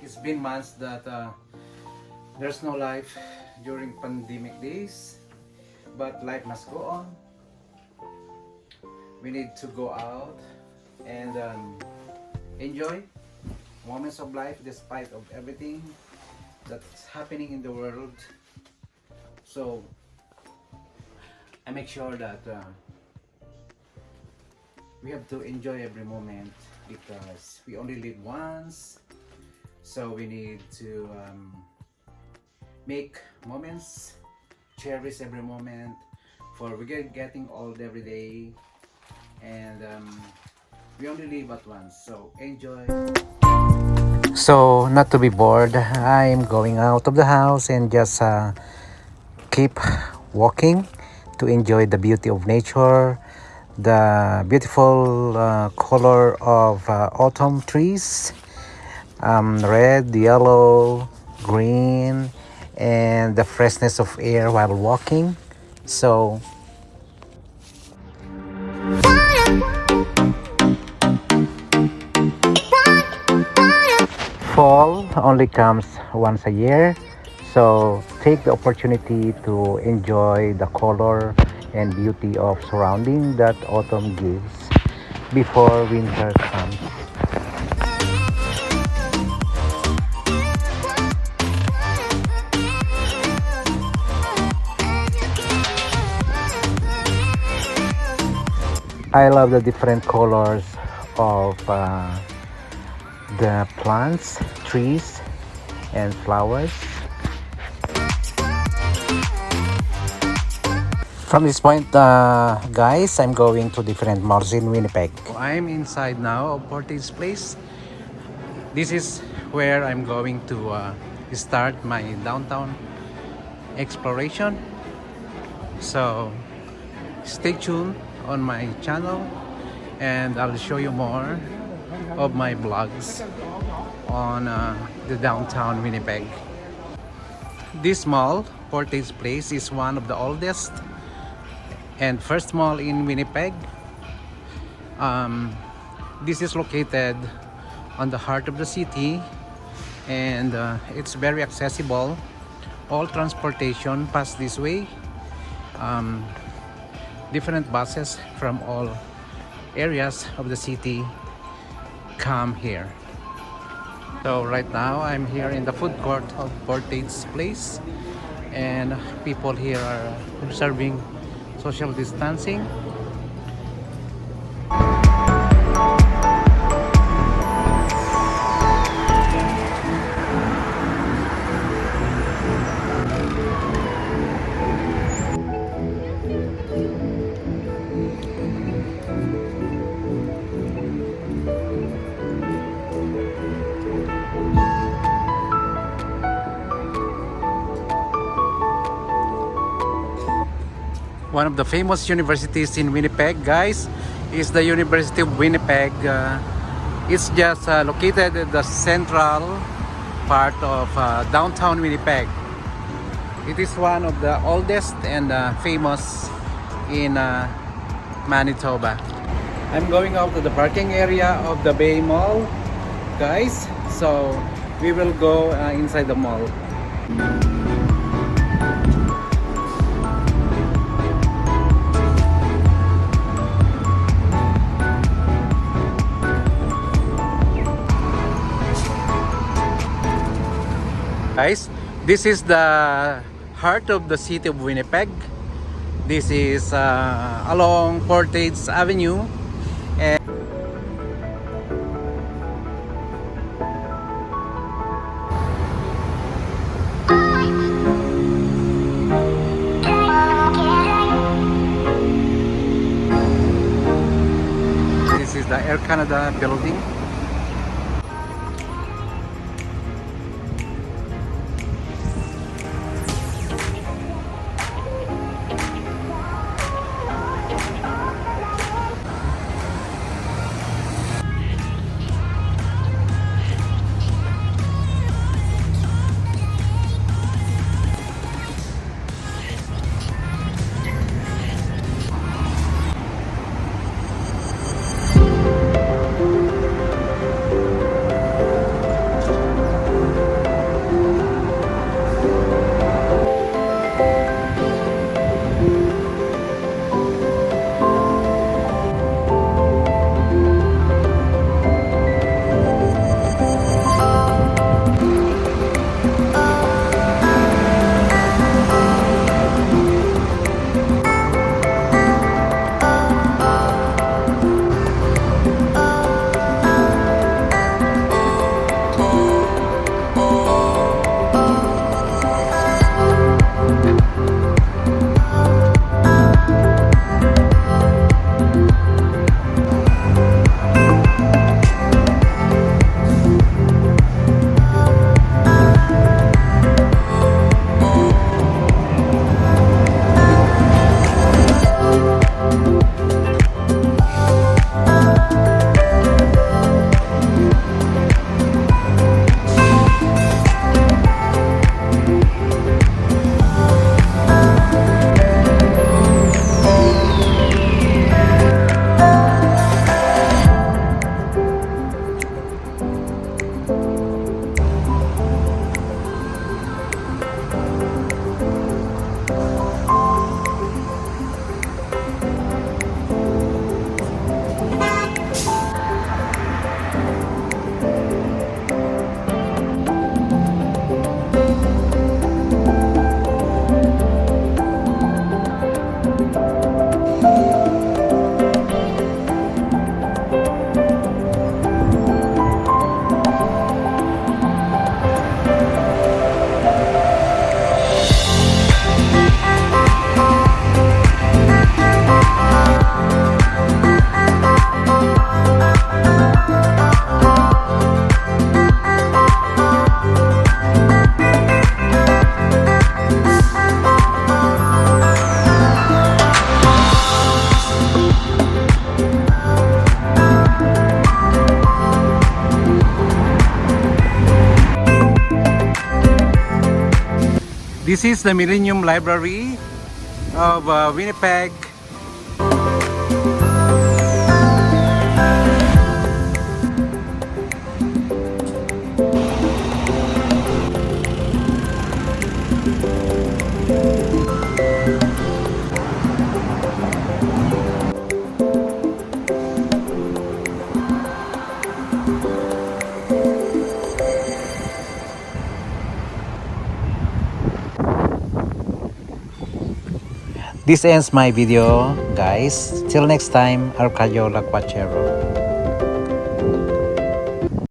it's been months that there's no life during pandemic days, but life must go on. We need to go out and enjoy moments of life despite of everything that's happening in the world. So I make sure that we have to enjoy every moment because we only live once. So we need to make moments, cherish every moment, for we're getting old every day, and we only live at once, so enjoy. So not to be bored, I'm going out of the house and just keep walking to enjoy the beauty of nature, the beautiful color of autumn trees, red, yellow, green, and the freshness of air while walking. So fall only comes once a year, so take the opportunity to enjoy the color and beauty of surrounding that autumn gives before winter comes. I love the different colors of the plants, trees, and flowers. From this point, guys, I'm going to different malls in Winnipeg. I'm inside now of Portage place. This is where I'm going to start my downtown exploration. So stay tuned on my channel and I'll show you more of my vlogs on the downtown Winnipeg. This mall, Portage Place, is one of the oldest and first mall in Winnipeg. This is located on the heart of the city, and it's very accessible. All transportation pass this way. Different buses from all areas of the city come here. So right now I'm here in the food court of Portage Place, and people here are observing social distancing. One of the famous universities in Winnipeg, guys, is the University of Winnipeg. It's just located at the central part of downtown Winnipeg. It is one of the oldest and famous in Manitoba. I'm going out to the parking area of the Bay Mall, guys. So we will go inside the mall. Guys, this is the heart of the city of Winnipeg. This is along Portage Avenue, and this is the Air Canada building. This is the Millennium Library of Winnipeg. This ends my video, guys. Till next time, Arcadio Laquachero.